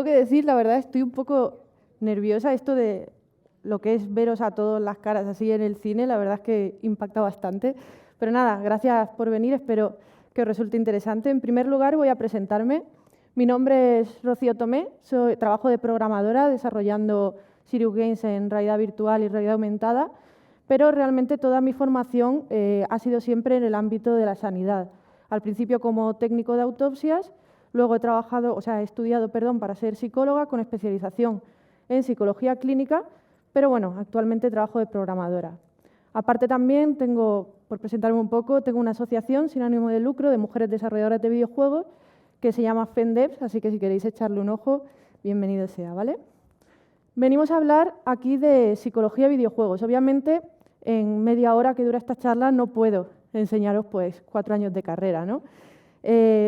tengo que decir, la verdad, estoy un poco nerviosa. Esto de lo que es veros a todos las caras así en el cine, la verdad es que impacta bastante. Pero nada, gracias por venir, espero que os resulte interesante. En primer lugar, voy a presentarme. Mi nombre es Rocío Tomé, trabajo de programadora desarrollando Sirius Games en realidad virtual y realidad aumentada, pero realmente toda mi formación ha sido siempre en el ámbito de la sanidad. Al principio como técnico de autopsias, luego he estudiado para ser psicóloga con especialización en psicología clínica, pero bueno, actualmente trabajo de programadora. Aparte también por presentarme un poco, tengo una asociación sin ánimo de lucro de mujeres desarrolladoras de videojuegos que se llama FENDEVS, así que si queréis echarle un ojo, bienvenido sea, ¿vale? Venimos a hablar aquí de psicología y videojuegos. Obviamente, en media hora que dura esta charla no puedo enseñaros 4 años de carrera, ¿no?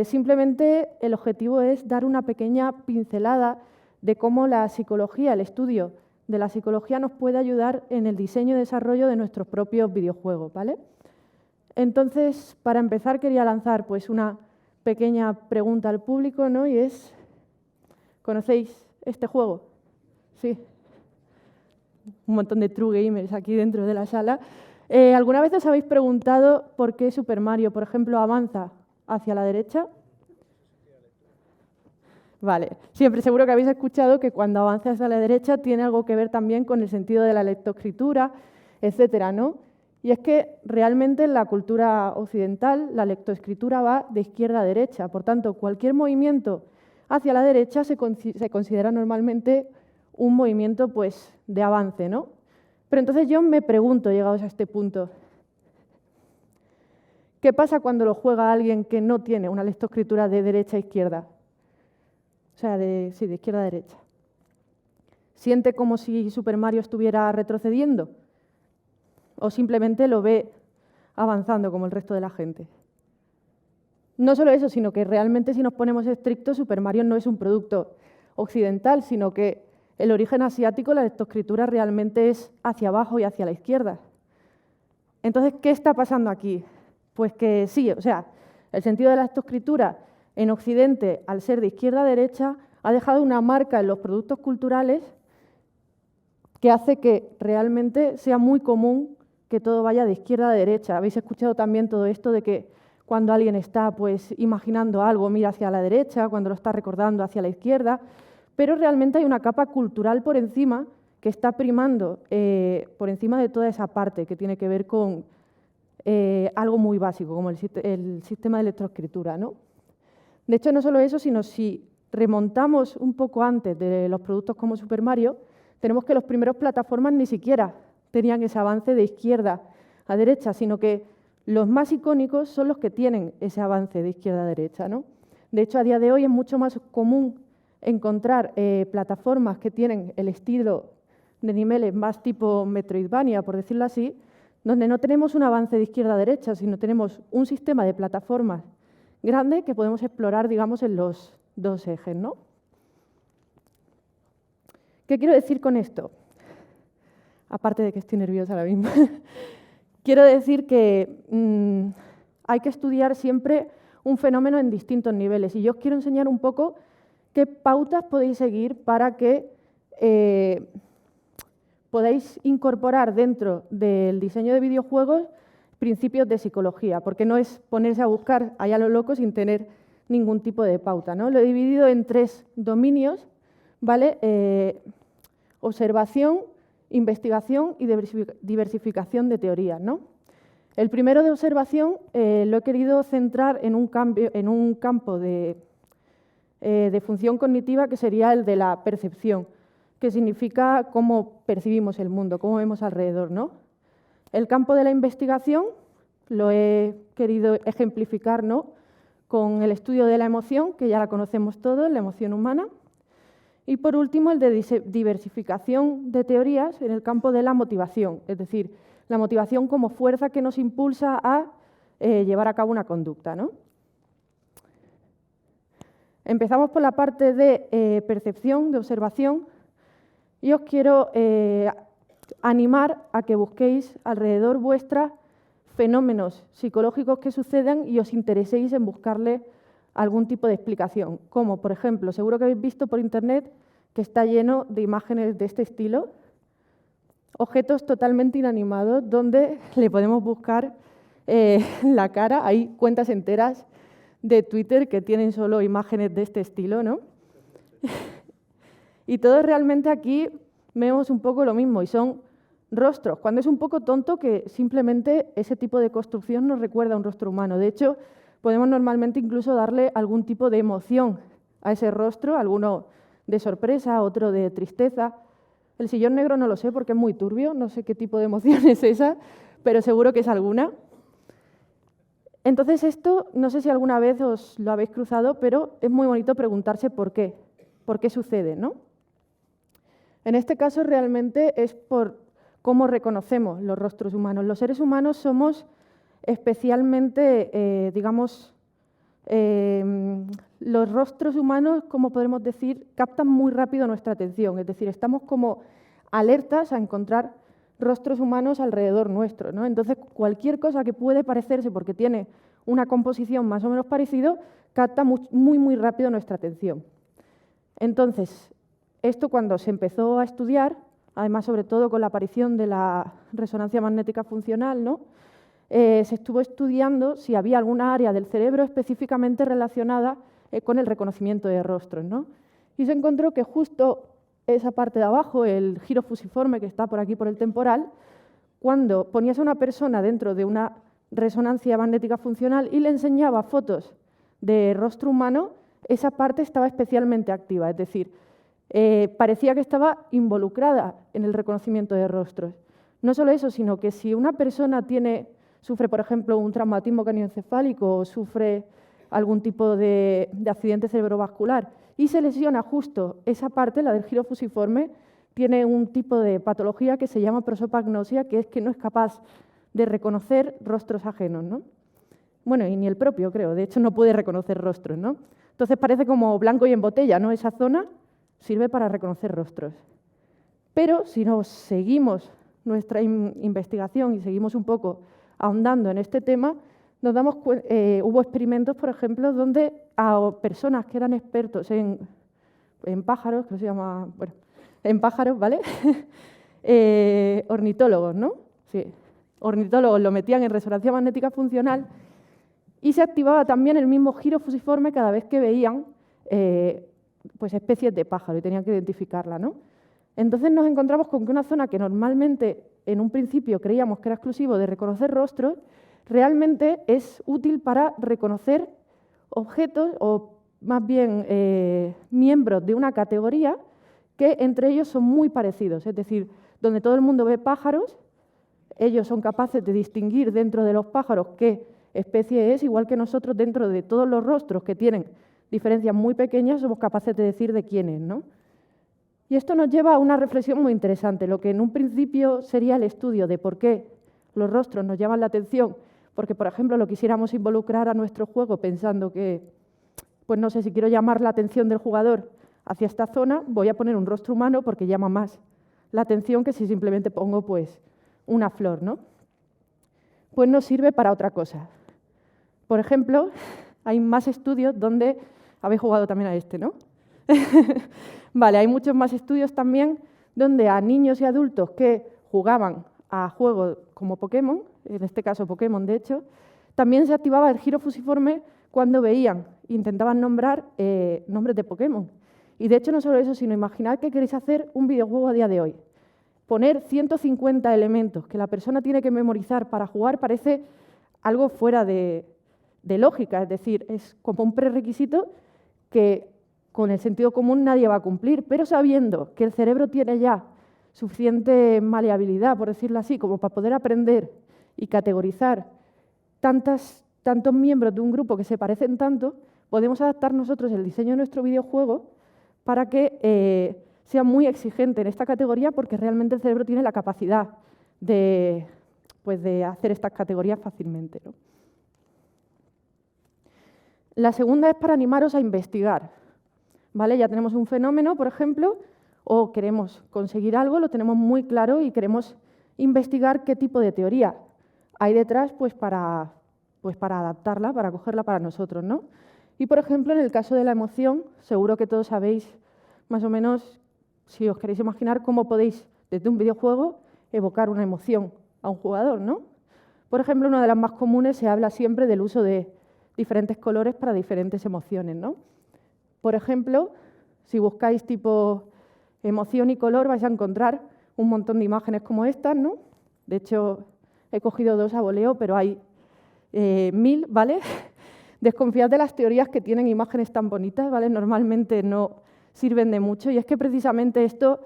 Simplemente el objetivo es dar una pequeña pincelada de cómo la psicología, el estudio de la psicología nos puede ayudar en el diseño y desarrollo de nuestros propios videojuegos, ¿vale? Entonces, para empezar, quería lanzar una pequeña pregunta al público, ¿no? Y es, ¿conocéis este juego? Sí. Un montón de true gamers aquí dentro de la sala. ¿Alguna vez os habéis preguntado por qué Super Mario, por ejemplo, avanza hacia la derecha? Vale, siempre seguro que habéis escuchado que cuando avanza hacia la derecha tiene algo que ver también con el sentido de la lectoescritura, etcétera, ¿no? Y es que realmente en la cultura occidental la lectoescritura va de izquierda a derecha. Por tanto, cualquier movimiento hacia la derecha se considera normalmente un movimiento de avance, ¿no? Pero entonces yo me pregunto, llegados a este punto, ¿qué pasa cuando lo juega alguien que no tiene una lectoescritura de derecha a izquierda? O sea, de izquierda a derecha. ¿Siente como si Super Mario estuviera retrocediendo? ¿O simplemente lo ve avanzando como el resto de la gente? No solo eso, sino que realmente si nos ponemos estrictos, Super Mario no es un producto occidental, sino que el origen asiático, la lectoescritura realmente es hacia abajo y hacia la izquierda. Entonces, ¿qué está pasando aquí? Pues que sí, el sentido de la lectoescritura en Occidente, al ser de izquierda a derecha, ha dejado una marca en los productos culturales que hace que realmente sea muy común que todo vaya de izquierda a derecha. Habéis escuchado también todo esto de que cuando alguien está imaginando algo, mira hacia la derecha, cuando lo está recordando hacia la izquierda, pero realmente hay una capa cultural por encima que está primando por encima de toda esa parte que tiene que ver con algo muy básico, como el sistema de lectoescritura, ¿no? De hecho, no solo eso, sino si remontamos un poco antes de los productos como Super Mario, tenemos que los primeros plataformas ni siquiera tenían ese avance de izquierda a derecha, sino que los más icónicos son los que tienen ese avance de izquierda a derecha, ¿no? De hecho, a día de hoy es mucho más común encontrar plataformas que tienen el estilo de niveles más tipo Metroidvania, por decirlo así, donde no tenemos un avance de izquierda a derecha, sino tenemos un sistema de plataformas grande que podemos explorar, digamos, en los dos ejes, ¿no? ¿Qué quiero decir con esto? Aparte de que estoy nerviosa ahora mismo. Quiero decir que hay que estudiar siempre un fenómeno en distintos niveles. Y yo os quiero enseñar un poco qué pautas podéis seguir para que podáis incorporar dentro del diseño de videojuegos principios de psicología, porque no es ponerse a buscar allá lo loco sin tener ningún tipo de pauta, ¿no? Lo he dividido en 3 dominios, ¿vale? Observación, investigación y diversificación de teorías, ¿no? El primero de observación lo he querido centrar en un campo de función cognitiva que sería el de la percepción, que significa cómo percibimos el mundo, cómo vemos alrededor, ¿no? El campo de la investigación lo he querido ejemplificar, ¿no?, con el estudio de la emoción, que ya la conocemos todos, la emoción humana. Y por último, el de diversificación de teorías en el campo de la motivación, es decir, la motivación como fuerza que nos impulsa a llevar a cabo una conducta, ¿no? Empezamos por la parte de percepción, de observación, y os quiero animar a que busquéis alrededor vuestra fenómenos psicológicos que sucedan y os intereséis en buscarle algún tipo de explicación, como por ejemplo, seguro que habéis visto por internet que está lleno de imágenes de este estilo, objetos totalmente inanimados donde le podemos buscar la cara. Hay cuentas enteras de Twitter que tienen solo imágenes de este estilo, ¿no? Y todos realmente aquí vemos un poco lo mismo y son rostros, cuando es un poco tonto que simplemente ese tipo de construcción nos recuerda a un rostro humano. De hecho, podemos normalmente incluso darle algún tipo de emoción a ese rostro, alguno de sorpresa, otro de tristeza. El sillón negro no lo sé porque es muy turbio, no sé qué tipo de emoción es esa, pero seguro que es alguna. Entonces esto, no sé si alguna vez os lo habéis cruzado, pero es muy bonito preguntarse por qué sucede, ¿no? En este caso realmente es por cómo reconocemos los rostros humanos. Los seres humanos somos especialmente, los rostros humanos, como podemos decir, captan muy rápido nuestra atención, es decir, estamos como alertas a encontrar rostros humanos alrededor nuestro, ¿no? Entonces, cualquier cosa que puede parecerse porque tiene una composición más o menos parecida, capta muy rápido nuestra atención. Entonces, esto cuando se empezó a estudiar, además sobre todo con la aparición de la resonancia magnética funcional, ¿no? Se estuvo estudiando si había alguna área del cerebro específicamente relacionada con el reconocimiento de rostros, ¿no? Y se encontró que justo esa parte de abajo, el giro fusiforme que está por aquí por el temporal, cuando ponías a una persona dentro de una resonancia magnética funcional y le enseñaba fotos de rostro humano, esa parte estaba especialmente activa, es decir, parecía que estaba involucrada en el reconocimiento de rostros. No solo eso, sino que si una persona sufre, por ejemplo, un traumatismo craneoencefálico o sufre algún tipo de accidente cerebrovascular y se lesiona justo esa parte, la del giro fusiforme, tiene un tipo de patología que se llama prosopagnosia, que es que no es capaz de reconocer rostros ajenos, ¿no? Bueno, y ni el propio, creo. De hecho, no puede reconocer rostros, ¿no? Entonces parece como blanco y en botella, ¿no? Esa zona sirve para reconocer rostros. Pero si nos seguimos nuestra investigación y seguimos un poco ahondando en este tema, nos damos hubo experimentos, por ejemplo, donde a personas que eran expertos en pájaros, que se llama, bueno, en pájaros, ¿vale? Ornitólogos, ¿no? Sí, ornitólogos lo metían en resonancia magnética funcional y se activaba también el mismo giro fusiforme cada vez que veían pues especies de pájaro y tenían que identificarla, ¿no? Entonces nos encontramos con que una zona que normalmente en un principio creíamos que era exclusivo de reconocer rostros, realmente es útil para reconocer objetos o más bien miembros de una categoría que entre ellos son muy parecidos, es decir, donde todo el mundo ve pájaros, ellos son capaces de distinguir dentro de los pájaros qué especie es, igual que nosotros dentro de todos los rostros que tienen diferencias muy pequeñas somos capaces de decir de quién es, ¿no? Y esto nos lleva a una reflexión muy interesante. Lo que en un principio sería el estudio de por qué los rostros nos llaman la atención, porque, por ejemplo, lo quisiéramos involucrar a nuestro juego pensando que, pues no sé, si quiero llamar la atención del jugador hacia esta zona, voy a poner un rostro humano porque llama más la atención que si simplemente pongo pues una flor, ¿no? Pues nos sirve para otra cosa. Por ejemplo, hay más estudios donde habéis jugado también a este, ¿no? Vale, hay muchos más estudios también donde a niños y adultos que jugaban a juegos como Pokémon, en este caso Pokémon de hecho, también se activaba el giro fusiforme cuando intentaban nombrar nombres de Pokémon. Y de hecho no solo eso, sino imaginad que queréis hacer un videojuego a día de hoy. Poner 150 elementos que la persona tiene que memorizar para jugar parece algo fuera de lógica, es decir, es como un prerequisito que con el sentido común nadie va a cumplir, pero sabiendo que el cerebro tiene ya suficiente maleabilidad, por decirlo así, como para poder aprender y categorizar tantos miembros de un grupo que se parecen tanto, podemos adaptar nosotros el diseño de nuestro videojuego para que sea muy exigente en esta categoría, porque realmente el cerebro tiene la capacidad de hacer estas categorías fácilmente, ¿no? La segunda es para animaros a investigar, ¿vale? Ya tenemos un fenómeno, por ejemplo, o queremos conseguir algo, lo tenemos muy claro y queremos investigar qué tipo de teoría hay detrás para adaptarla, para cogerla para nosotros, ¿no? Y, por ejemplo, en el caso de la emoción, seguro que todos sabéis más o menos, si os queréis imaginar, cómo podéis, desde un videojuego, evocar una emoción a un jugador, ¿no? Por ejemplo, una de las más comunes se habla siempre del uso de diferentes colores para diferentes emociones, ¿no? Por ejemplo, si buscáis tipo emoción y color, vais a encontrar un montón de imágenes como estas, ¿no? De hecho, he cogido 2 a voleo, pero hay 1000, ¿vale? Desconfiad de las teorías que tienen imágenes tan bonitas, ¿vale? Normalmente no sirven de mucho, y es que precisamente esto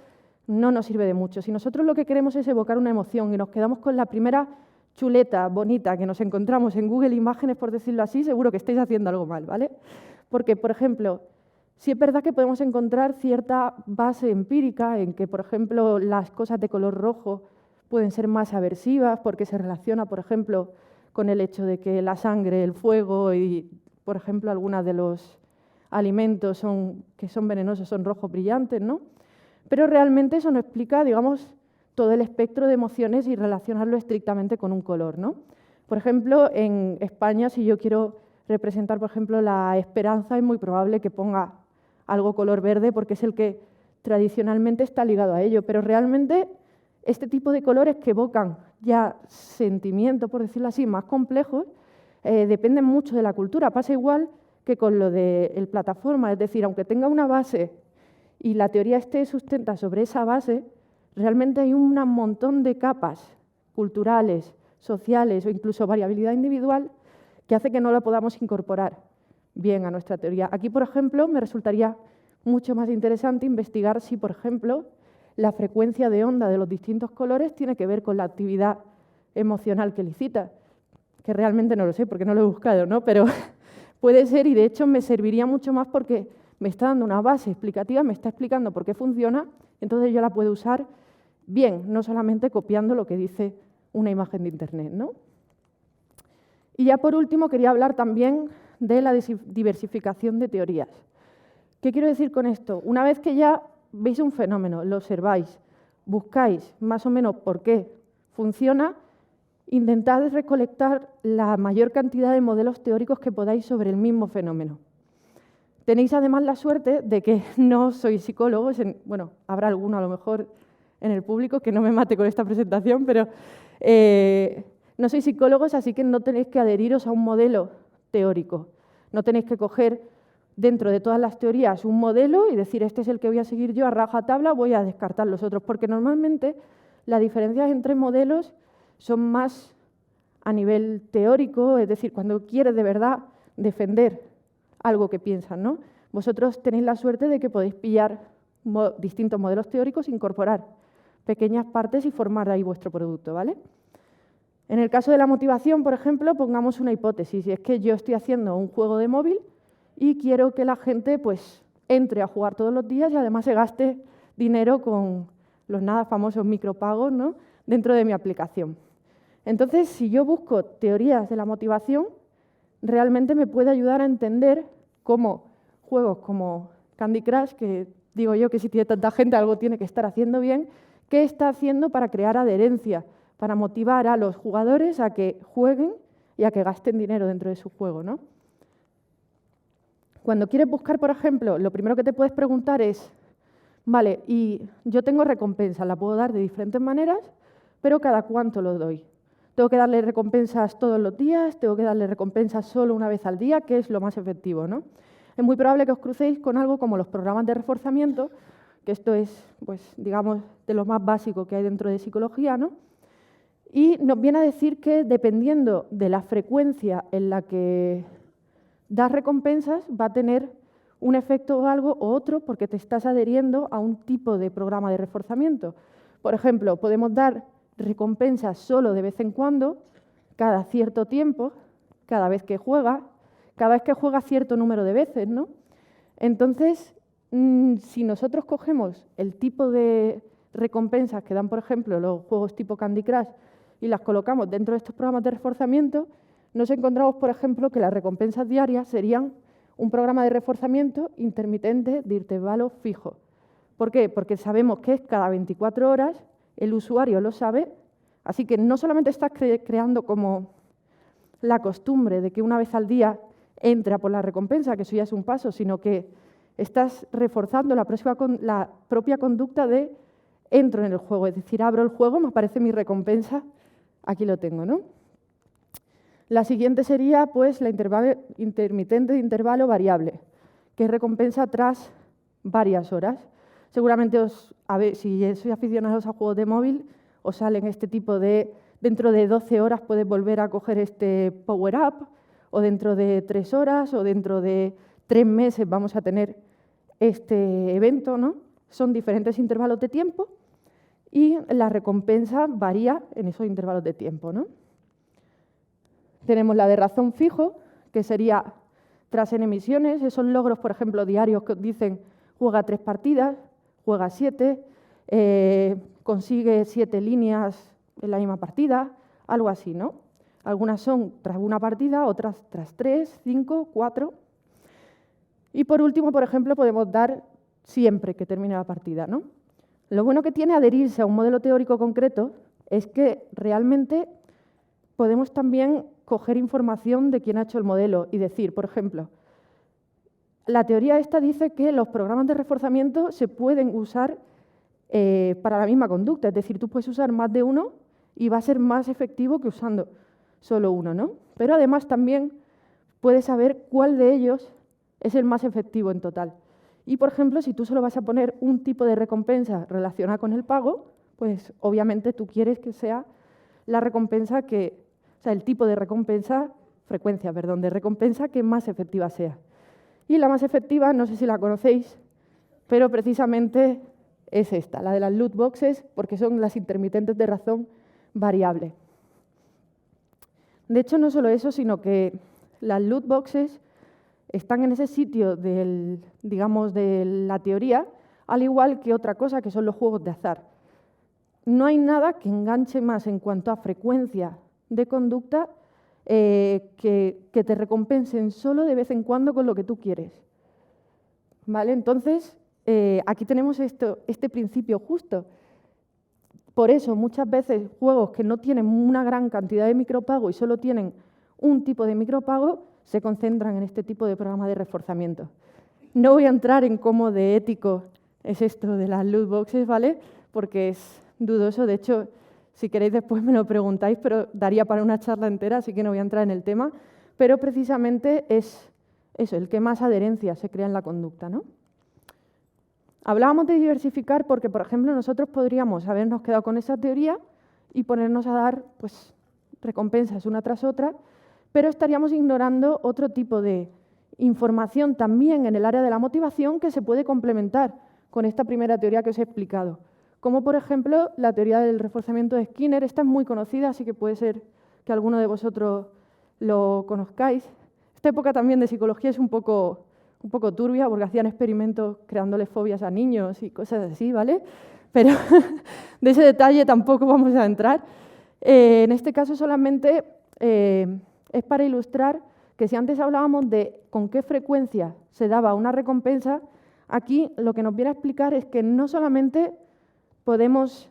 no nos sirve de mucho. Si nosotros lo que queremos es evocar una emoción y nos quedamos con la primera chuleta, bonita, que nos encontramos en Google Imágenes, por decirlo así, seguro que estáis haciendo algo mal, ¿vale? Porque, por ejemplo, sí es verdad que podemos encontrar cierta base empírica en que, por ejemplo, las cosas de color rojo pueden ser más aversivas porque se relaciona, por ejemplo, con el hecho de que la sangre, el fuego y, por ejemplo, algunos de los alimentos que son venenosos son rojos brillantes, ¿no? Pero realmente eso no explica, digamos, todo el espectro de emociones y relacionarlo estrictamente con un color, ¿no? Por ejemplo, en España, si yo quiero representar, por ejemplo, la esperanza, es muy probable que ponga algo color verde porque es el que tradicionalmente está ligado a ello, pero realmente este tipo de colores que evocan ya sentimientos, por decirlo así, más complejos, dependen mucho de la cultura. Pasa igual que con lo de plataforma, es decir, aunque tenga una base y la teoría esté sustenta sobre esa base, realmente hay un montón de capas culturales, sociales o incluso variabilidad individual que hace que no la podamos incorporar bien a nuestra teoría. Aquí, por ejemplo, me resultaría mucho más interesante investigar si, por ejemplo, la frecuencia de onda de los distintos colores tiene que ver con la actividad emocional que licita, que realmente no lo sé porque no lo he buscado, ¿no? Pero puede ser, y de hecho me serviría mucho más porque me está dando una base explicativa, me está explicando por qué funciona, entonces yo la puedo usar bien, no solamente copiando lo que dice una imagen de Internet, ¿no? Y ya por último quería hablar también de la diversificación de teorías. ¿Qué quiero decir con esto? Una vez que ya veis un fenómeno, lo observáis, buscáis más o menos por qué funciona, intentad recolectar la mayor cantidad de modelos teóricos que podáis sobre el mismo fenómeno. Tenéis además la suerte de que no sois psicólogos, bueno, habrá alguno a lo mejor en el público que no me mate con esta presentación, pero no sois psicólogos, así que no tenéis que adheriros a un modelo teórico. No tenéis que coger dentro de todas las teorías un modelo y decir, este es el que voy a seguir yo a rajatabla, voy a descartar los otros, porque normalmente las diferencias entre modelos son más a nivel teórico, es decir, cuando quieres de verdad defender algo que piensas, ¿no? Vosotros tenéis la suerte de que podéis pillar distintos modelos teóricos, incorporar pequeñas partes y formar ahí vuestro producto, ¿vale? En el caso de la motivación, por ejemplo, pongamos una hipótesis, y es que yo estoy haciendo un juego de móvil y quiero que la gente pues, entre a jugar todos los días y además se gaste dinero con los nada famosos micropagos, ¿no?, dentro de mi aplicación. Entonces, si yo busco teorías de la motivación, realmente me puede ayudar a entender cómo juegos como Candy Crush, que digo yo que si tiene tanta gente algo tiene que estar haciendo bien, qué está haciendo para crear adherencia, para motivar a los jugadores a que jueguen y a que gasten dinero dentro de su juego, ¿no? Cuando quieres buscar, por ejemplo, lo primero que te puedes preguntar es, vale, y yo tengo recompensas, la puedo dar de diferentes maneras, pero ¿cada cuánto lo doy? ¿Tengo que darle recompensas todos los días? ¿Tengo que darle recompensas solo una vez al día? ¿Qué es lo más efectivo, ¿no? Es muy probable que os crucéis con algo como los programas de reforzamiento, que esto es, pues, digamos, de lo más básico que hay dentro de psicología, ¿no? Y nos viene a decir que dependiendo de la frecuencia en la que das recompensas, va a tener un efecto o algo u otro porque te estás adheriendo a un tipo de programa de reforzamiento. Por ejemplo, podemos dar recompensas solo de vez en cuando, cada cierto tiempo, cada vez que juega cierto número de veces, ¿no? Entonces, si nosotros cogemos el tipo de recompensas que dan, por ejemplo, los juegos tipo Candy Crush y las colocamos dentro de estos programas de reforzamiento, nos encontramos, por ejemplo, que las recompensas diarias serían un programa de reforzamiento intermitente de intervalo fijo. ¿Por qué? Porque sabemos que es cada 24 horas, el usuario lo sabe, así que no solamente estás creando como la costumbre de que una vez al día entre a por la recompensa, que eso ya es un paso, sino que estás reforzando la propia conducta de entro en el juego, es decir, abro el juego, me aparece mi recompensa, aquí lo tengo, ¿no? La siguiente sería pues la intermitente de intervalo variable, que es recompensa tras varias horas. Seguramente si sois aficionados a juegos de móvil, os salen este tipo de, dentro de 12 horas puedes volver a coger este power-up, o dentro de 3 horas, o dentro de 3 meses vamos a tener este evento, ¿no? Son diferentes intervalos de tiempo y la recompensa varía en esos intervalos de tiempo, ¿no? Tenemos la de razón fijo, que sería tras N misiones, esos logros, por ejemplo, diarios que os dicen juega 3 partidas, juega 7, consigue 7 líneas en la misma partida, algo así, ¿no? Algunas son tras una partida, otras tras 3, 5, 4. Y por último, por ejemplo, podemos dar siempre que termine la partida, ¿no? Lo bueno que tiene adherirse a un modelo teórico concreto es que realmente podemos también coger información de quién ha hecho el modelo y decir, por ejemplo, la teoría esta dice que los programas de reforzamiento se pueden usar para la misma conducta, es decir, tú puedes usar más de uno y va a ser más efectivo que usando solo uno, ¿no? Pero además también puedes saber cuál de ellos es el más efectivo en total. Y, por ejemplo, si tú solo vas a poner un tipo de recompensa relacionada con el pago, pues obviamente tú quieres que sea la recompensa el tipo de frecuencia de recompensa que más efectiva sea. Y la más efectiva, no sé si la conocéis, pero precisamente es esta, la de las loot boxes, porque son las intermitentes de razón variable. De hecho, no solo eso, sino que las loot boxes están en ese sitio de la teoría, al igual que otra cosa que son los juegos de azar. No hay nada que enganche más en cuanto a frecuencia de conducta que te recompensen solo de vez en cuando con lo que tú quieres. ¿Vale? Entonces, aquí tenemos este principio justo. Por eso, muchas veces, juegos que no tienen una gran cantidad de micropago y solo tienen un tipo de micropago, se concentran en este tipo de programa de reforzamiento. No voy a entrar en cómo de ético es esto de las loot boxes, ¿vale? Porque es dudoso. De hecho, si queréis después me lo preguntáis, pero daría para una charla entera, así que no voy a entrar en el tema. Pero precisamente es eso, el que más adherencia se crea en la conducta, ¿no? Hablábamos de diversificar porque, por ejemplo, nosotros podríamos habernos quedado con esa teoría y ponernos a dar pues, recompensas una tras otra, pero estaríamos ignorando otro tipo de información también en el área de la motivación que se puede complementar con esta primera teoría que os he explicado. Como, por ejemplo, la teoría del reforzamiento de Skinner. Esta es muy conocida, así que puede ser que alguno de vosotros lo conozcáis. Esta época también de psicología es un poco turbia, porque hacían experimentos creándoles fobias a niños y cosas así, ¿vale? Pero de ese detalle tampoco vamos a entrar. En este caso solamente es para ilustrar que si antes hablábamos de con qué frecuencia se daba una recompensa, aquí lo que nos viene a explicar es que no solamente podemos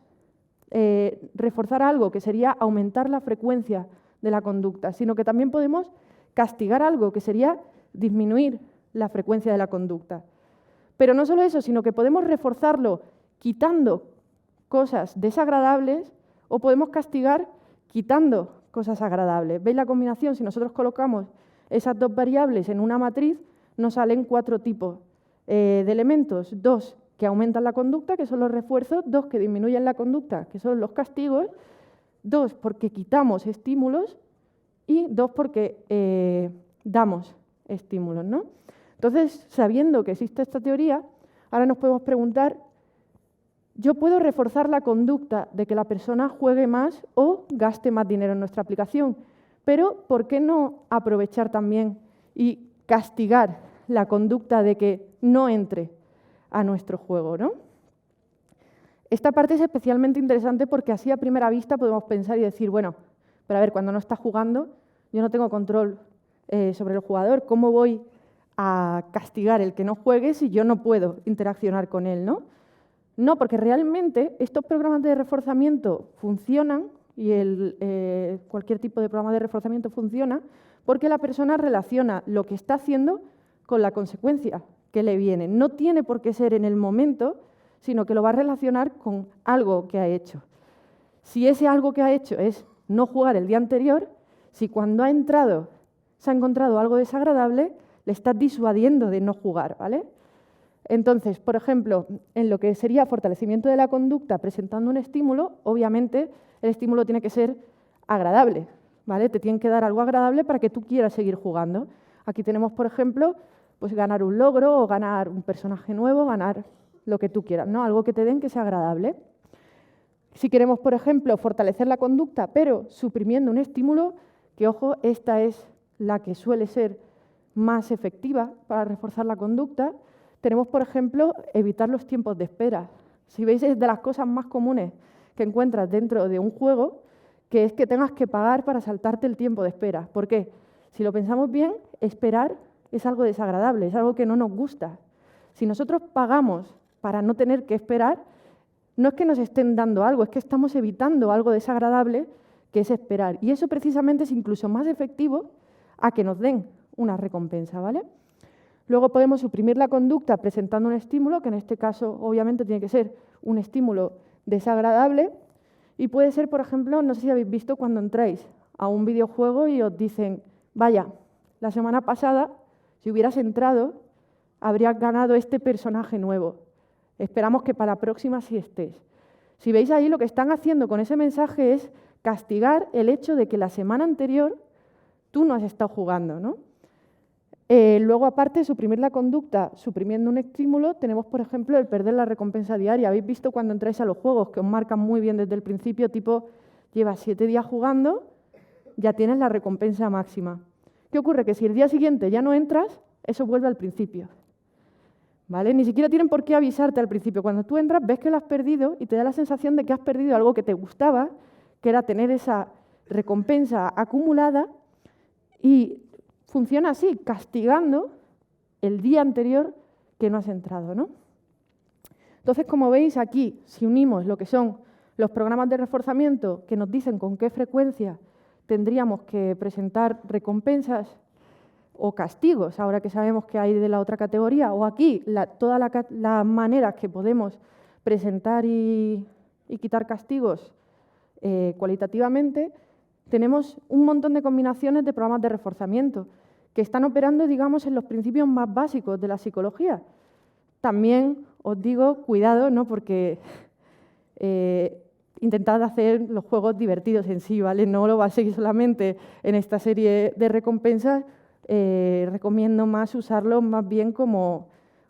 reforzar algo, que sería aumentar la frecuencia de la conducta, sino que también podemos castigar algo, que sería disminuir la frecuencia de la conducta. Pero no solo eso, sino que podemos reforzarlo quitando cosas desagradables o podemos castigar quitando cosas agradables. ¿Veis la combinación? Si nosotros colocamos esas dos variables en una matriz, nos salen 4 tipos de elementos. 2 que aumentan la conducta, que son los refuerzos, 2 que disminuyen la conducta, que son los castigos, 2 porque quitamos estímulos y 2 porque damos estímulos, ¿no? Entonces, sabiendo que existe esta teoría, ahora nos podemos preguntar, ¿yo puedo reforzar la conducta de que la persona juegue más o gaste más dinero en nuestra aplicación? Pero, ¿por qué no aprovechar también y castigar la conducta de que no entre a nuestro juego, ¿no? Esta parte es especialmente interesante porque así a primera vista podemos pensar y decir, bueno, pero a ver, cuando no está jugando, yo no tengo control sobre el jugador, ¿cómo voy a castigar el que no juegue si yo no puedo interaccionar con él, ¿no? No, porque realmente estos programas de reforzamiento funcionan y cualquier tipo de programa de reforzamiento funciona porque la persona relaciona lo que está haciendo con la consecuencia que le viene. No tiene por qué ser en el momento, sino que lo va a relacionar con algo que ha hecho. Si ese algo que ha hecho es no jugar el día anterior, si cuando ha entrado se ha encontrado algo desagradable, le estás disuadiendo de no jugar, ¿vale? Entonces, por ejemplo, en lo que sería fortalecimiento de la conducta presentando un estímulo, obviamente el estímulo tiene que ser agradable, ¿vale? Te tienen que dar algo agradable para que tú quieras seguir jugando. Aquí tenemos, por ejemplo, pues ganar un logro o ganar un personaje nuevo, ganar lo que tú quieras, ¿no? Algo que te den que sea agradable. Si queremos, por ejemplo, fortalecer la conducta, pero suprimiendo un estímulo, que ojo, esta es la que suele ser más efectiva para reforzar la conducta, tenemos, por ejemplo, evitar los tiempos de espera. Si veis, es de las cosas más comunes que encuentras dentro de un juego, que es que tengas que pagar para saltarte el tiempo de espera. ¿Por qué? Si lo pensamos bien, esperar es algo desagradable, es algo que no nos gusta. Si nosotros pagamos para no tener que esperar, no es que nos estén dando algo, es que estamos evitando algo desagradable, que es esperar. Y eso precisamente es incluso más efectivo a que nos den una recompensa, ¿vale? Luego podemos suprimir la conducta presentando un estímulo, que en este caso obviamente tiene que ser un estímulo desagradable, y puede ser, por ejemplo, no sé si habéis visto cuando entráis a un videojuego y os dicen, vaya, la semana pasada, si hubieras entrado, habrías ganado este personaje nuevo. Esperamos que para la próxima sí estés. Si veis ahí, lo que están haciendo con ese mensaje es castigar el hecho de que la semana anterior tú no has estado jugando, ¿no? Luego, aparte de suprimir la conducta, suprimiendo un estímulo, tenemos, por ejemplo, el perder la recompensa diaria. Habéis visto cuando entráis a los juegos que os marcan muy bien desde el principio, tipo, llevas 7 días jugando, ya tienes la recompensa máxima. ¿Qué ocurre? Que si el día siguiente ya no entras, eso vuelve al principio, ¿vale? Ni siquiera tienen por qué avisarte al principio. Cuando tú entras, ves que lo has perdido y te da la sensación de que has perdido algo que te gustaba, que era tener esa recompensa acumulada, y funciona así, castigando el día anterior que no has entrado, ¿no? Entonces, como veis aquí, si unimos lo que son los programas de reforzamiento que nos dicen con qué frecuencia tendríamos que presentar recompensas o castigos, ahora que sabemos que hay de la otra categoría, o aquí todas las maneras que podemos presentar y quitar castigos cualitativamente, tenemos un montón de combinaciones de programas de reforzamiento que están operando, digamos, en los principios más básicos de la psicología. También os digo, cuidado, ¿no? Porque intentad hacer los juegos divertidos en sí, ¿vale? No lo baséis solamente en esta serie de recompensas. Recomiendo más usarlo más bien como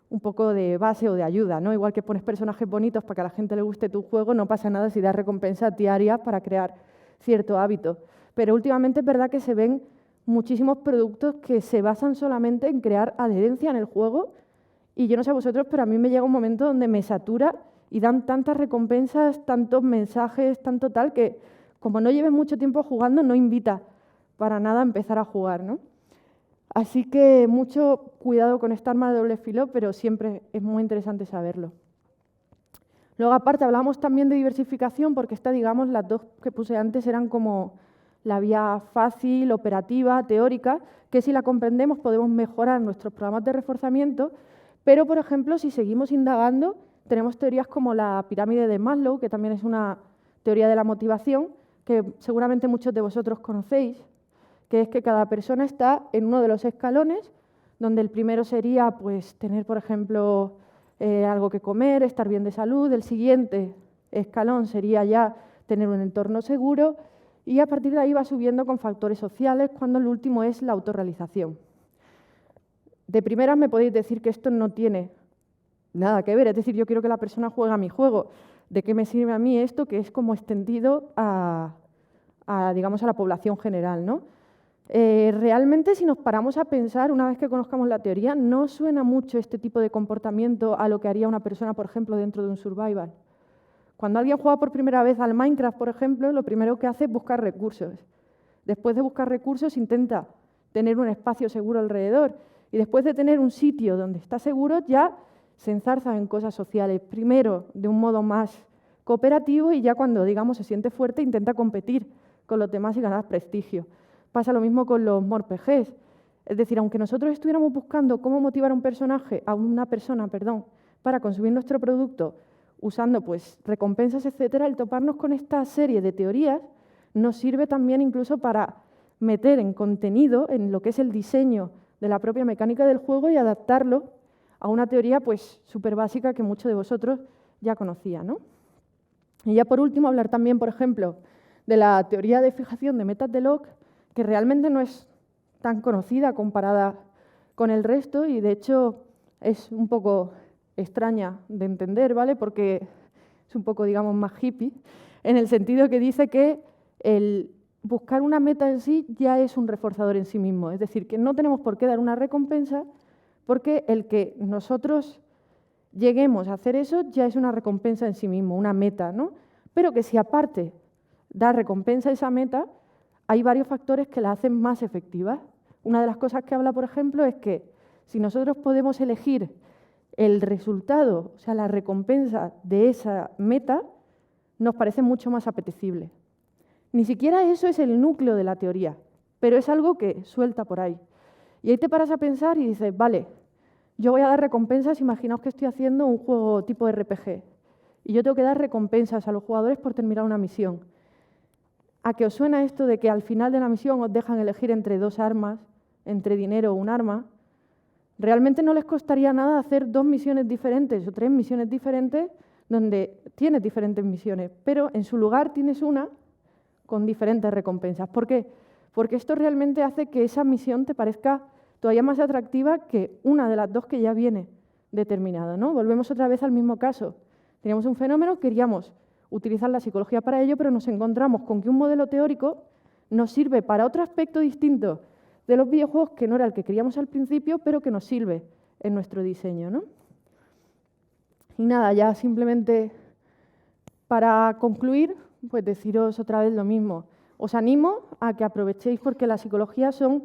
un poco de base o de ayuda, ¿no? Igual que pones personajes bonitos para que a la gente le guste tu juego, no pasa nada si das recompensas diarias para crear cierto hábito. Pero últimamente es verdad que se ven muchísimos productos que se basan solamente en crear adherencia en el juego, y yo no sé a vosotros, pero a mí me llega un momento donde me satura y dan tantas recompensas, tantos mensajes, tanto tal, que como no lleves mucho tiempo jugando, no invita para nada a empezar a jugar, ¿no? Así que mucho cuidado con esta arma de doble filo, pero siempre es muy interesante saberlo. Luego, aparte, hablamos también de diversificación, porque digamos, las dos que puse antes eran como la vía fácil, operativa, teórica, que si la comprendemos podemos mejorar nuestros programas de reforzamiento, pero, por ejemplo, si seguimos indagando, tenemos teorías como la pirámide de Maslow, que también es una teoría de la motivación, que seguramente muchos de vosotros conocéis, que es que cada persona está en uno de los escalones, donde el primero sería pues, tener, por ejemplo, algo que comer, estar bien de salud. El siguiente escalón sería ya tener un entorno seguro, y a partir de ahí va subiendo con factores sociales, cuando el último es la autorrealización. De primeras me podéis decir que esto no tiene nada que ver, es decir, yo quiero que la persona juegue a mi juego. ¿De qué me sirve a mí esto, que es como extendido digamos, a la población general, ¿no? Realmente, si nos paramos a pensar, una vez que conozcamos la teoría, no suena mucho este tipo de comportamiento a lo que haría una persona, por ejemplo, dentro de un survival. Cuando alguien juega por primera vez al Minecraft, por ejemplo, lo primero que hace es buscar recursos. Después de buscar recursos, intenta tener un espacio seguro alrededor. Y después de tener un sitio donde está seguro, ya se enzarza en cosas sociales. Primero, de un modo más cooperativo y ya cuando, digamos, se siente fuerte intenta competir con los demás y ganar prestigio. Pasa lo mismo con los MMORPGs. Es decir, aunque nosotros estuviéramos buscando cómo motivar a una persona, para consumir nuestro producto usando pues, recompensas, etcétera, el toparnos con esta serie de teorías nos sirve también incluso para meter en contenido, en lo que es el diseño de la propia mecánica del juego y adaptarlo a una teoría pues súper básica que muchos de vosotros ya conocían, ¿no? Y ya por último hablar también, por ejemplo, de la teoría de fijación de metas de Locke, que realmente no es tan conocida comparada con el resto y de hecho es un poco extraña de entender, ¿vale? Porque es un poco, digamos, más hippie, en el sentido que dice que el buscar una meta en sí ya es un reforzador en sí mismo, es decir, que no tenemos por qué dar una recompensa porque el que nosotros lleguemos a hacer eso ya es una recompensa en sí mismo, una meta, ¿no? Pero que si aparte da recompensa a esa meta, hay varios factores que la hacen más efectiva. Una de las cosas que habla, por ejemplo, es que si nosotros podemos elegir el resultado, o sea, la recompensa de esa meta, nos parece mucho más apetecible. Ni siquiera eso es el núcleo de la teoría, pero es algo que suelta por ahí. Y ahí te paras a pensar y dices, vale, yo voy a dar recompensas, imaginaos que estoy haciendo un juego tipo RPG, y yo tengo que dar recompensas a los jugadores por terminar una misión. ¿A qué os suena esto de que al final de la misión os dejan elegir entre dos armas, entre dinero o un arma? Realmente no les costaría nada hacer 2 misiones diferentes o 3 misiones diferentes donde tienes diferentes misiones, pero en su lugar tienes una con diferentes recompensas. ¿Por qué? Porque esto realmente hace que esa misión te parezca todavía más atractiva que una de las dos que ya viene determinada, ¿no? Volvemos otra vez al mismo caso. Teníamos un fenómeno, queríamos utilizar la psicología para ello, pero nos encontramos con que un modelo teórico nos sirve para otro aspecto distinto de los videojuegos que no era el que queríamos al principio, pero que nos sirve en nuestro diseño, ¿no? Y nada, ya simplemente para concluir, pues deciros otra vez lo mismo. Os animo a que aprovechéis porque la psicología son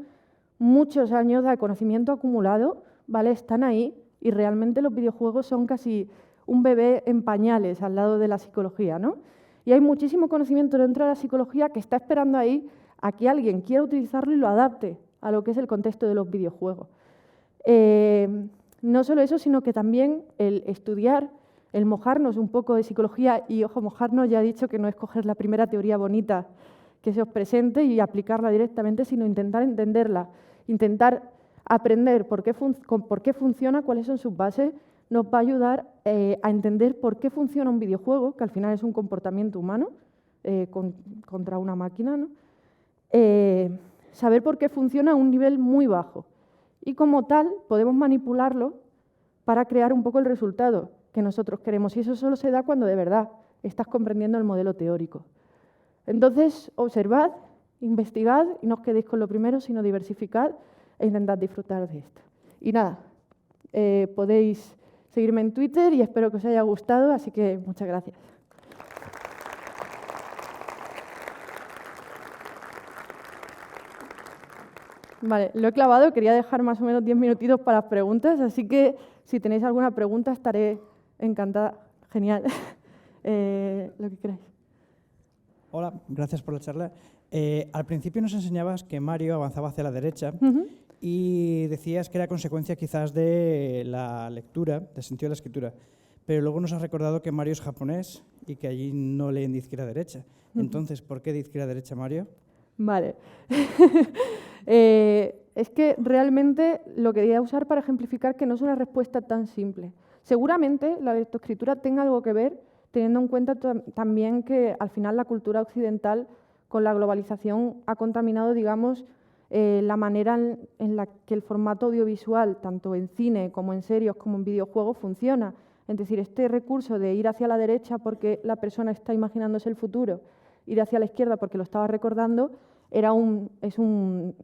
muchos años de conocimiento acumulado, ¿vale? Están ahí y realmente los videojuegos son casi un bebé en pañales al lado de la psicología, ¿no? Y hay muchísimo conocimiento dentro de la psicología que está esperando ahí a que alguien quiera utilizarlo y lo adapte a lo que es el contexto de los videojuegos. No solo eso, sino que también el estudiar, el mojarnos un poco de psicología, y ojo, mojarnos ya he dicho que no es coger la primera teoría bonita que se os presente y aplicarla directamente, sino intentar entenderla, intentar aprender por qué funciona, cuáles son sus bases, nos va a ayudar a entender por qué funciona un videojuego, que al final es un comportamiento humano contra una máquina, ¿no? Saber por qué funciona a un nivel muy bajo. Y como tal, podemos manipularlo para crear un poco el resultado que nosotros queremos. Y eso solo se da cuando de verdad estás comprendiendo el modelo teórico. Entonces, observad, investigad y no os quedéis con lo primero, sino diversificad e intentad disfrutar de esto. Y nada, podéis seguirme en Twitter y espero que os haya gustado, así que muchas gracias. Vale, lo he clavado, quería dejar más o menos 10 minutitos para las preguntas, así que si tenéis alguna pregunta estaré encantada. Genial. Lo que queráis. Hola, gracias por la charla. Al principio nos enseñabas que Mario avanzaba hacia la derecha y decías que era consecuencia quizás de la lectura, del sentido de la escritura, pero luego nos has recordado que Mario es japonés y que allí no leen de izquierda a derecha. Entonces, ¿por qué de izquierda a derecha, Mario? Vale. Es que realmente lo quería usar para ejemplificar que no es una respuesta tan simple. Seguramente la lectoescritura tenga algo que ver, teniendo en cuenta también que al final la cultura occidental con la globalización ha contaminado, digamos, la manera en la que el formato audiovisual, tanto en cine como en series como en videojuegos, funciona. Es decir, este recurso de ir hacia la derecha porque la persona está imaginándose el futuro, ir hacia la izquierda porque lo estaba recordando, es un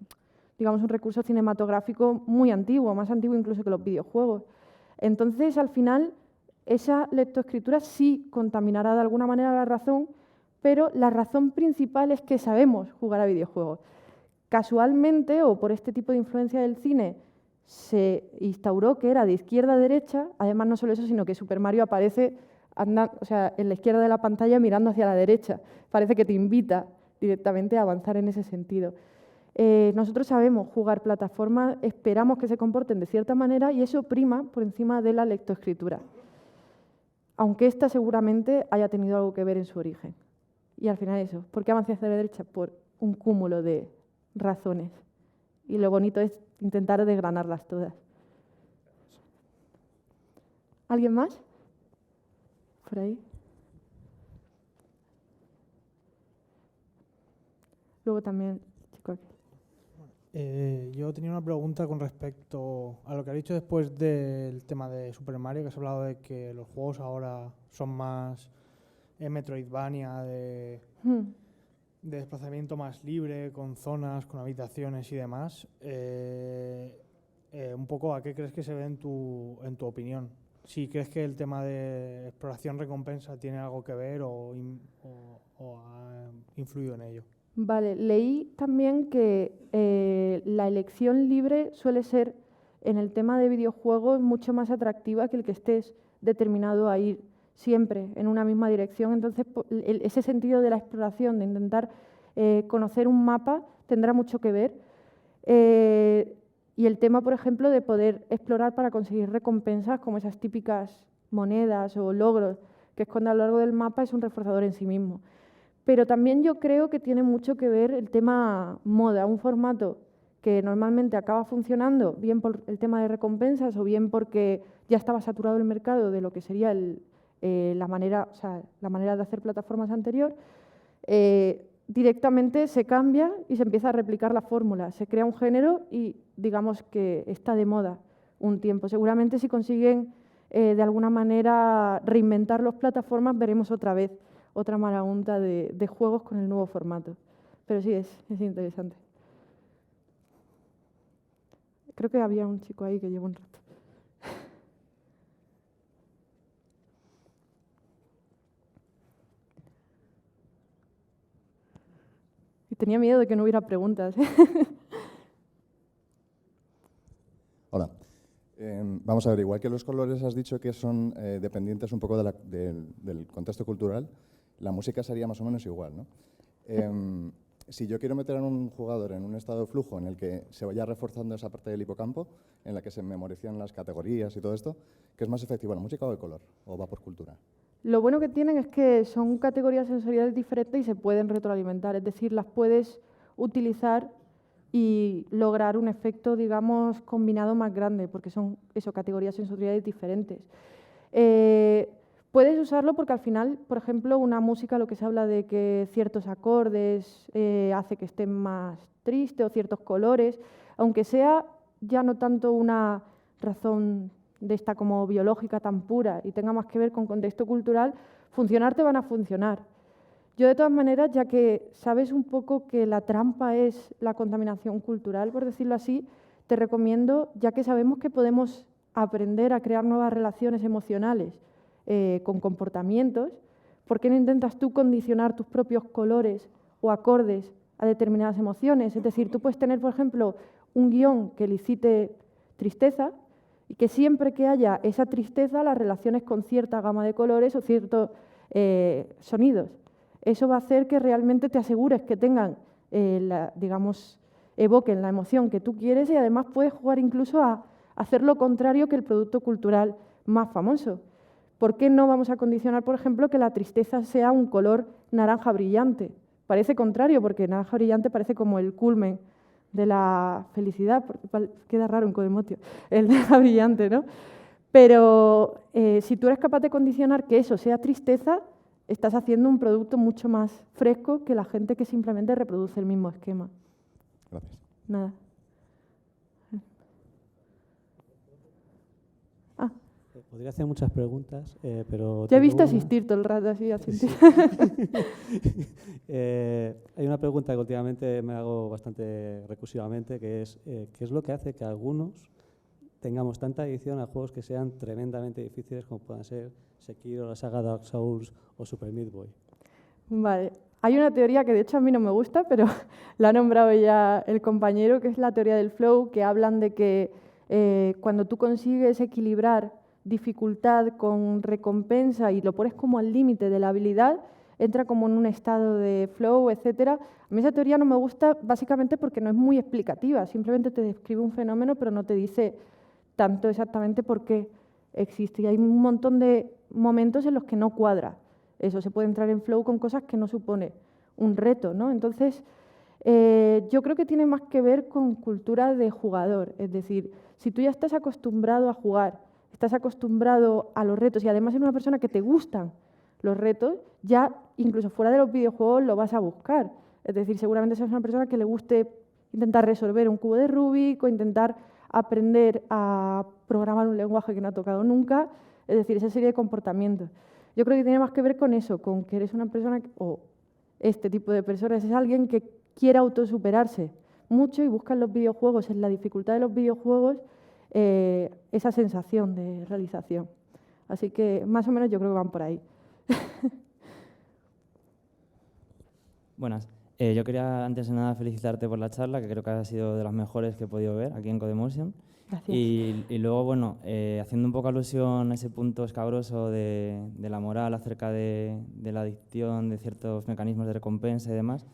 recurso cinematográfico muy antiguo, más antiguo incluso que los videojuegos. Entonces, al final, esa lectoescritura sí contaminará de alguna manera la razón, pero la razón principal es que sabemos jugar a videojuegos. Casualmente, o por este tipo de influencia del cine, se instauró que era de izquierda a derecha. Además, no solo eso, sino que Super Mario aparece o sea, en la izquierda de la pantalla mirando hacia la derecha. Parece que te invita directamente a avanzar en ese sentido. Nosotros sabemos jugar plataformas, esperamos que se comporten de cierta manera y eso prima por encima de la lectoescritura. Aunque esta seguramente haya tenido algo que ver en su origen. Y al final eso, ¿por qué avancé hacia la derecha? Por un cúmulo de razones. Y lo bonito es intentar desgranarlas todas. ¿Alguien más? ¿Por ahí? Luego también, chico aquí. Yo tenía una pregunta con respecto a lo que has dicho después del tema de Super Mario, que has hablado de que los juegos ahora son más Metroidvania, de desplazamiento más libre, con zonas, con habitaciones y demás. Un poco, ¿a qué crees que se ve en tu opinión? Si crees que el tema de exploración-recompensa tiene algo que ver o ha influido en ello. Vale, leí también que la elección libre suele ser, en el tema de videojuegos, mucho más atractiva que el que estés determinado a ir siempre en una misma dirección. Entonces, ese sentido de la exploración, de intentar conocer un mapa, tendrá mucho que ver. Y el tema, por ejemplo, de poder explorar para conseguir recompensas, como esas típicas monedas o logros que esconde a lo largo del mapa, es un reforzador en sí mismo. Pero también yo creo que tiene mucho que ver el tema moda, un formato que normalmente acaba funcionando, bien por el tema de recompensas o bien porque ya estaba saturado el mercado de lo que sería la manera de hacer plataformas anterior, directamente se cambia y se empieza a replicar la fórmula. Se crea un género y digamos que está de moda un tiempo. Seguramente si consiguen de alguna manera reinventar las plataformas, veremos otra vez otra marabunta de juegos con el nuevo formato. Pero sí, es interesante. Creo que había un chico ahí que lleva un rato. Y tenía miedo de que no hubiera preguntas. Hola. Vamos a ver, igual que los colores has dicho que son dependientes un poco del contexto cultural, la música sería más o menos igual, ¿no? Si yo quiero meter a un jugador en un estado de flujo en el que se vaya reforzando esa parte del hipocampo, en la que se memorizan las categorías y todo esto, ¿qué es más efectivo, la música o el color? ¿O va por cultura? Lo bueno que tienen es que son categorías sensoriales diferentes y se pueden retroalimentar, es decir, las puedes utilizar y lograr un efecto, digamos, combinado más grande, porque son categorías sensoriales diferentes. Puedes usarlo porque al final, por ejemplo, una música, lo que se habla de que ciertos acordes hace que esté más triste o ciertos colores, aunque sea ya no tanto una razón de esta como biológica tan pura y tenga más que ver con contexto cultural, funcionar te van a funcionar. Yo, de todas maneras, ya que sabes un poco que la trampa es la contaminación cultural, por decirlo así, te recomiendo, ya que sabemos que podemos aprender a crear nuevas relaciones emocionales con comportamientos, ¿por qué no intentas tú condicionar tus propios colores o acordes a determinadas emociones? Es decir, tú puedes tener, por ejemplo, un guión que elicite tristeza y que siempre que haya esa tristeza las relaciones con cierta gama de colores o ciertos sonidos. Eso va a hacer que realmente te asegures que tengan, evoquen la emoción que tú quieres y además puedes jugar incluso a hacer lo contrario que el producto cultural más famoso. ¿Por qué no vamos a condicionar, por ejemplo, que la tristeza sea un color naranja brillante? Parece contrario, porque naranja brillante parece como el culmen de la felicidad, porque queda raro un codemotio, el naranja brillante, ¿no? Pero si tú eres capaz de condicionar que eso sea tristeza, estás haciendo un producto mucho más fresco que la gente que simplemente reproduce el mismo esquema. Gracias. Nada. Podría hacer muchas preguntas, pero... Ya he visto asistir todo el rato así. Sí. Hay una pregunta que últimamente me hago bastante recursivamente, que es ¿qué es lo que hace que algunos tengamos tanta adicción a juegos que sean tremendamente difíciles como puedan ser Sekiro, la saga Dark Souls o Super Meat Boy? Vale. Hay una teoría que de hecho a mí no me gusta, pero la ha nombrado ya el compañero, que es la teoría del flow, que hablan de que cuando tú consigues equilibrar dificultad con recompensa y lo pones como al límite de la habilidad, entra como en un estado de flow, etcétera. A mí esa teoría no me gusta básicamente porque no es muy explicativa, simplemente te describe un fenómeno pero no te dice tanto exactamente por qué existe. Y hay un montón de momentos en los que no cuadra. Eso, se puede entrar en flow con cosas que no supone un reto, ¿no? Entonces, yo creo que tiene más que ver con cultura de jugador. Es decir, si tú ya estás acostumbrado a jugar, estás acostumbrado a los retos y además eres una persona que te gustan los retos, ya incluso fuera de los videojuegos lo vas a buscar. Es decir, seguramente seas una persona que le guste intentar resolver un cubo de Rubik o intentar aprender a programar un lenguaje que no ha tocado nunca. Es decir, esa serie de comportamientos. Yo creo que tiene más que ver con eso, con que eres una persona, o este tipo de personas, es alguien que quiere autosuperarse mucho y busca en los videojuegos, en la dificultad de los videojuegos, esa sensación de realización. Así que más o menos yo creo que van por ahí. Buenas. Yo quería antes de nada felicitarte por la charla, que creo que ha sido de las mejores que he podido ver aquí en Codemotion. Gracias. Y luego, bueno, haciendo un poco alusión a ese punto escabroso de la moral acerca de la adicción, de ciertos mecanismos de recompensa y demás,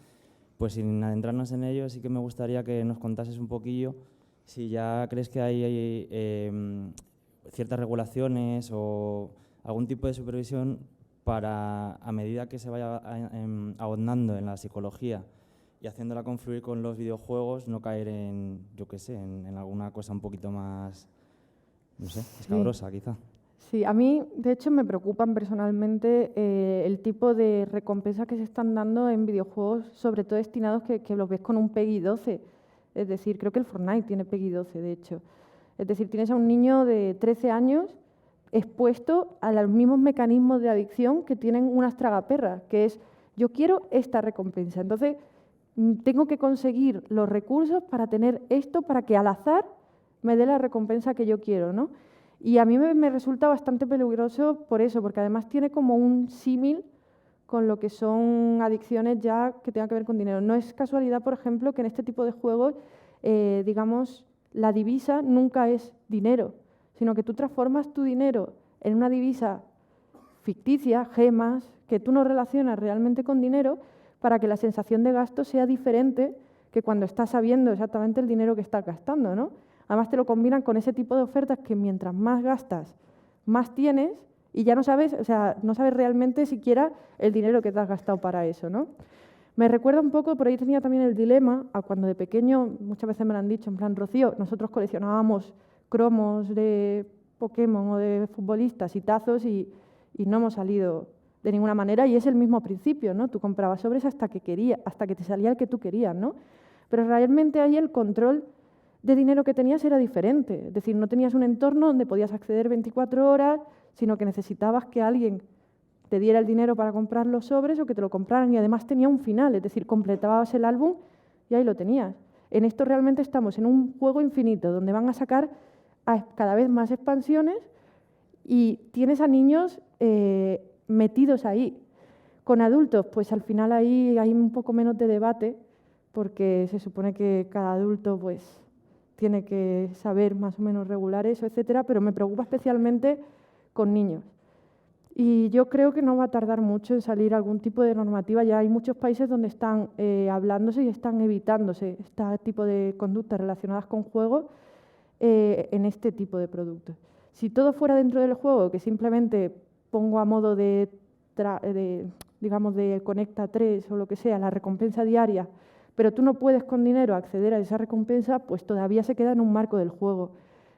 pues sin adentrarnos en ello, sí que me gustaría que nos contases un poquillo si ya crees que hay ciertas regulaciones o algún tipo de supervisión para, a medida que se vaya ahondando en la psicología y haciéndola confluir con los videojuegos, no caer en, yo qué sé, en alguna cosa un poquito más, no sé, escabrosa quizá. Sí, a mí de hecho me preocupan personalmente el tipo de recompensas que se están dando en videojuegos, sobre todo destinados que los ves con un PEGI 12. Es decir, creo que el Fortnite tiene PEGI 12, de hecho. Es decir, tienes a un niño de 13 años expuesto a los mismos mecanismos de adicción que tienen unas tragaperras, que es, yo quiero esta recompensa. Entonces, tengo que conseguir los recursos para tener esto, para que al azar me dé la recompensa que yo quiero, ¿no? Y a mí me resulta bastante peligroso por eso, porque además tiene como un símil con lo que son adicciones ya que tengan que ver con dinero. No es casualidad, por ejemplo, que en este tipo de juegos, digamos, la divisa nunca es dinero, sino que tú transformas tu dinero en una divisa ficticia, gemas, que tú no relacionas realmente con dinero, para que la sensación de gasto sea diferente que cuando estás sabiendo exactamente el dinero que estás gastando, ¿no? Además te lo combinan con ese tipo de ofertas que mientras más gastas, más tienes y ya no sabes, o sea, no sabes realmente siquiera el dinero que te has gastado para eso, ¿no? Me recuerda un poco, por ahí tenía también el dilema, a cuando de pequeño, muchas veces me lo han dicho, en plan, Rocío, nosotros coleccionábamos cromos de Pokémon o de futbolistas y tazos y no hemos salido de ninguna manera, y es el mismo principio, ¿no? Tú comprabas sobres hasta que te salía el que tú querías, ¿no? Pero realmente ahí el control de dinero que tenías era diferente, es decir, no tenías un entorno donde podías acceder 24 horas, sino que necesitabas que alguien te diera el dinero para comprar los sobres o que te lo compraran, y además tenía un final, es decir, completabas el álbum y ahí lo tenías. En esto realmente estamos en un juego infinito donde van a sacar cada vez más expansiones y tienes a niños metidos ahí. Con adultos, pues al final ahí hay un poco menos de debate, porque se supone que cada adulto pues tiene que saber más o menos regular eso, etcétera, pero me preocupa especialmente con niños. Y yo creo que no va a tardar mucho en salir algún tipo de normativa. Ya hay muchos países donde están hablándose y están evitándose este tipo de conductas relacionadas con juegos en este tipo de productos. Si todo fuera dentro del juego, que simplemente pongo a modo de digamos, de Conecta 3 o lo que sea, la recompensa diaria, pero tú no puedes con dinero acceder a esa recompensa, pues todavía se queda en un marco del juego.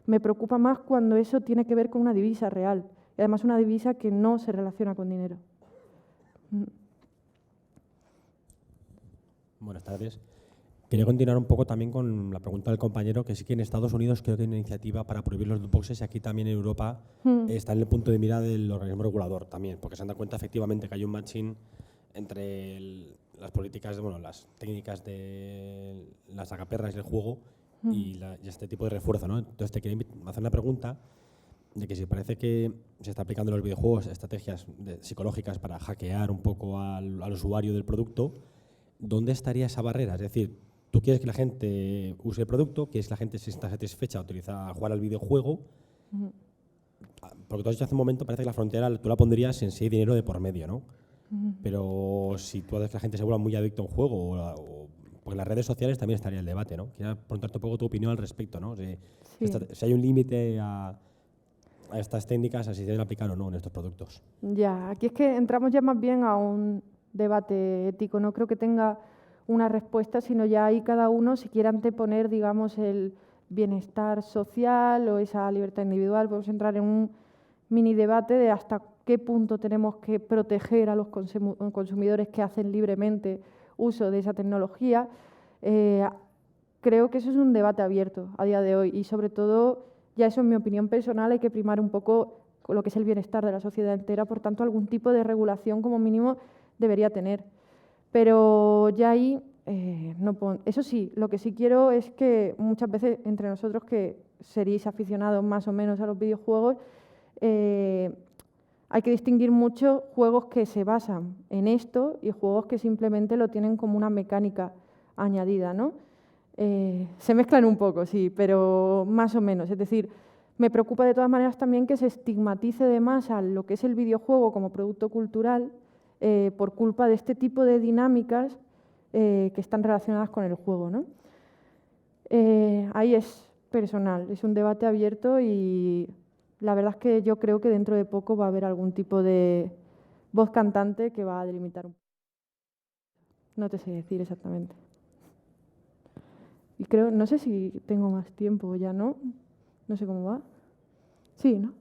Me preocupa más cuando eso tiene que ver con una divisa real, y además una divisa que no se relaciona con dinero. Buenas tardes. Quería continuar un poco también con la pregunta del compañero, que sí que en Estados Unidos creo que hay una iniciativa para prohibir los loot boxes y aquí también en Europa está en el punto de mira del organismo regulador también, porque se han dado cuenta efectivamente que hay un matching entre las políticas, bueno, las técnicas de las agaperras del juego y este tipo de refuerzo, ¿no? Entonces te quería hacer una pregunta de que si parece que se está aplicando en los videojuegos estrategias psicológicas para hackear un poco al usuario del producto, ¿dónde estaría esa barrera? Es decir, tú quieres que la gente use el producto, quieres que la gente se sienta satisfecha a jugar al videojuego, porque tú has dicho hace un momento, parece que la frontera tú la pondrías en si hay dinero de por medio, ¿no? Pero si tú haces que la gente se vuelva muy adicta a un juego, porque en las redes sociales también estaría el debate, ¿no? Quería preguntarte un poco tu opinión al respecto, ¿no? Si hay un límite a estas técnicas, a si se deben aplicar o no en estos productos. Ya, aquí es que entramos ya más bien a un debate ético. No creo que tenga una respuesta, sino ya ahí cada uno, si quiere anteponer, digamos, el bienestar social o esa libertad individual, podemos entrar en un mini debate de hasta qué punto tenemos que proteger a los consumidores que hacen libremente uso de esa tecnología. Creo que eso es un debate abierto a día de hoy y sobre todo, ya eso en mi opinión personal, hay que primar un poco con lo que es el bienestar de la sociedad entera, por tanto algún tipo de regulación como mínimo debería tener. Pero ya ahí, eso sí, lo que sí quiero es que muchas veces entre nosotros que seréis aficionados más o menos a los videojuegos, hay que distinguir mucho juegos que se basan en esto y juegos que simplemente lo tienen como una mecánica añadida, ¿no? Se mezclan un poco, sí, pero más o menos. Es decir, me preocupa de todas maneras también que se estigmatice de más a lo que es el videojuego como producto cultural por culpa de este tipo de dinámicas que están relacionadas con el juego, ¿no? Ahí es personal, es un debate abierto y la verdad es que yo creo que dentro de poco va a haber algún tipo de voz cantante que va a delimitar un poco. No te sé decir exactamente. Y creo, no sé si tengo más tiempo ya, ¿no? No sé cómo va. Sí, ¿no?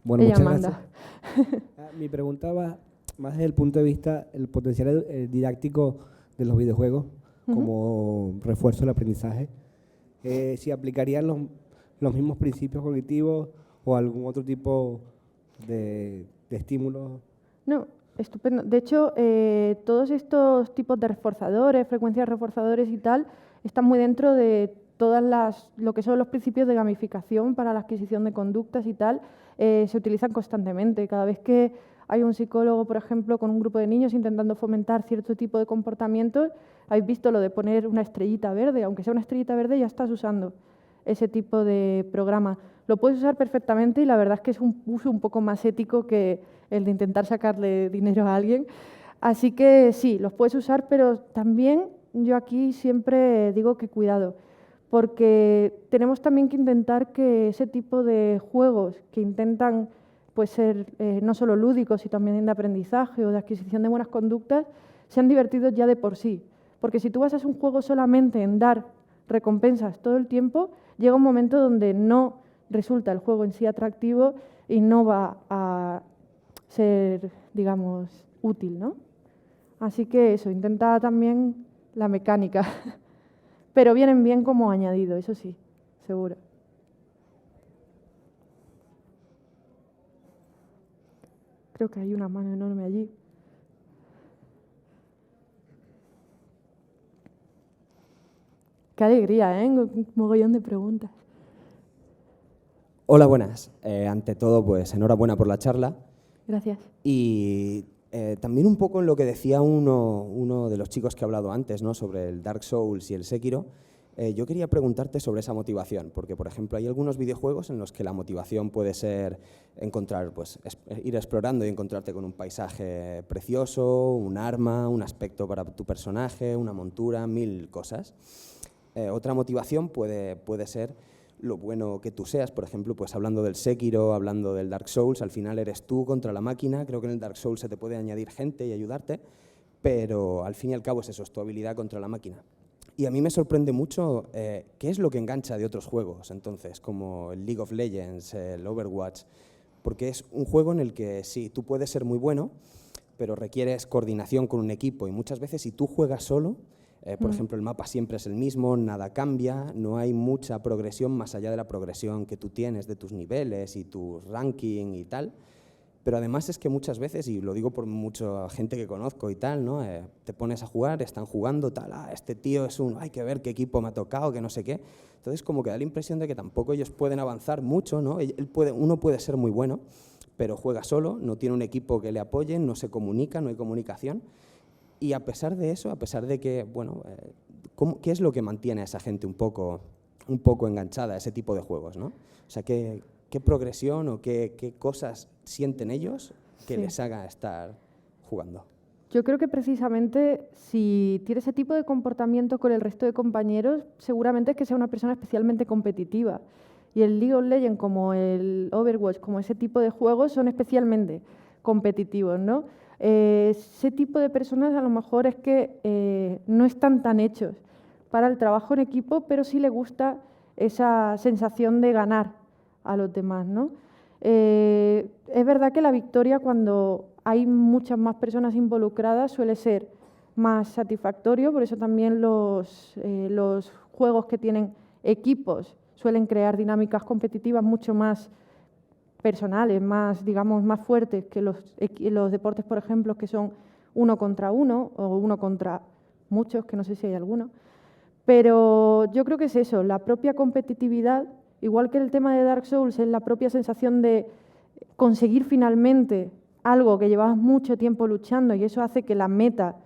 Bueno, Ella muchas manda. gracias. Mi pregunta va más desde el punto de vista el potencial didáctico de los videojuegos como refuerzo del aprendizaje. Si aplicarían los mismos principios cognitivos o algún otro tipo de estímulos. No, estupendo. De hecho, todos estos tipos de reforzadores, frecuencias reforzadores y tal, están muy dentro de lo que son los principios de gamificación para la adquisición de conductas y tal, se utilizan constantemente. Cada vez que hay un psicólogo, por ejemplo, con un grupo de niños intentando fomentar cierto tipo de comportamientos, habéis visto lo de poner una estrellita verde, aunque sea una estrellita verde ya estás usando ese tipo de programa. Lo puedes usar perfectamente y la verdad es que es un uso un poco más ético que el de intentar sacarle dinero a alguien. Así que sí, los puedes usar, pero también yo aquí siempre digo que cuidado, porque tenemos también que intentar que ese tipo de juegos que intentan pues, ser no solo lúdicos, sino también de aprendizaje o de adquisición de buenas conductas, sean divertidos ya de por sí. Porque si tú basas un juego solamente en dar recompensas todo el tiempo, llega un momento donde no resulta el juego en sí atractivo y no va a ser, digamos, útil, ¿no? Así que eso, intenta también la mecánica, pero vienen bien como añadido, eso sí, seguro. Creo que hay una mano enorme allí. Qué alegría, ¿eh? Un mogollón de preguntas. Hola, buenas. Ante todo, pues enhorabuena por la charla. Gracias. Y también un poco en lo que decía uno de los chicos que ha hablado antes, ¿no? Sobre el Dark Souls y el Sekiro. Yo quería preguntarte sobre esa motivación, porque, por ejemplo, hay algunos videojuegos en los que la motivación puede ser encontrar, pues, ir explorando y encontrarte con un paisaje precioso, un arma, un aspecto para tu personaje, una montura, 1000 cosas. Otra motivación puede ser lo bueno que tú seas. Por ejemplo, pues hablando del Sekiro, hablando del Dark Souls, al final eres tú contra la máquina. Creo que en el Dark Souls se te puede añadir gente y ayudarte, pero al fin y al cabo es eso, es tu habilidad contra la máquina. Y a mí me sorprende mucho qué es lo que engancha de otros juegos, entonces, como el League of Legends, el Overwatch, porque es un juego en el que sí, tú puedes ser muy bueno, pero requieres coordinación con un equipo y muchas veces si tú juegas solo, por ejemplo, el mapa siempre es el mismo, nada cambia, no hay mucha progresión más allá de la progresión que tú tienes de tus niveles y tu ranking y tal. Pero además es que muchas veces, y lo digo por mucha gente que conozco y tal, ¿no? Te pones a jugar, están jugando, tal, este tío es hay que ver qué equipo me ha tocado, que no sé qué. Entonces como que da la impresión de que tampoco ellos pueden avanzar mucho, ¿no? Uno puede ser muy bueno, pero juega solo, no tiene un equipo que le apoye, no se comunica, no hay comunicación. Y a pesar de eso, a pesar de que, bueno, ¿qué es lo que mantiene a esa gente un poco un poco enganchada a ese tipo de juegos, ¿no? O sea, ¿qué progresión o qué cosas sienten ellos que Sí. les haga estar jugando? Yo creo que precisamente si tiene ese tipo de comportamiento con el resto de compañeros, seguramente es que sea una persona especialmente competitiva. Y el League of Legends, como el Overwatch, como ese tipo de juegos, son especialmente competitivos, ¿no? Ese tipo de personas a lo mejor es que no están tan hechos para el trabajo en equipo, pero sí les gusta esa sensación de ganar a los demás, ¿no? Es verdad que la victoria, cuando hay muchas más personas involucradas, suele ser más satisfactorio, por eso también los juegos que tienen equipos suelen crear dinámicas competitivas mucho más personales, más, digamos, más fuertes que los deportes, por ejemplo, que son 1 contra 1 o 1 contra muchos, que no sé si hay alguno. Pero yo creo que es eso, la propia competitividad, igual que el tema de Dark Souls, es la propia sensación de conseguir finalmente algo que llevabas mucho tiempo luchando, y eso hace que la meta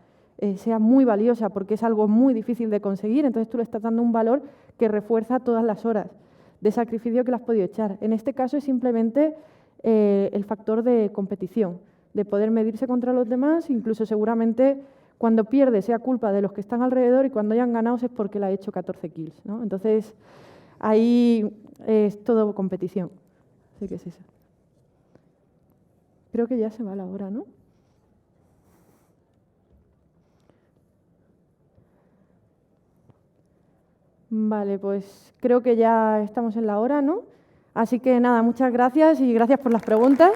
sea muy valiosa porque es algo muy difícil de conseguir, entonces tú le estás dando un valor que refuerza todas las horas de sacrificio que le has podido echar. En este caso es simplemente el factor de competición, de poder medirse contra los demás, incluso seguramente cuando pierde sea culpa de los que están alrededor y cuando hayan ganado es porque le ha hecho 14 kills, ¿no? Entonces ahí es todo competición. Así que es eso. Creo que ya se va la hora, ¿no? Vale, pues creo que ya estamos en la hora, ¿no? Así que nada, muchas gracias y gracias por las preguntas.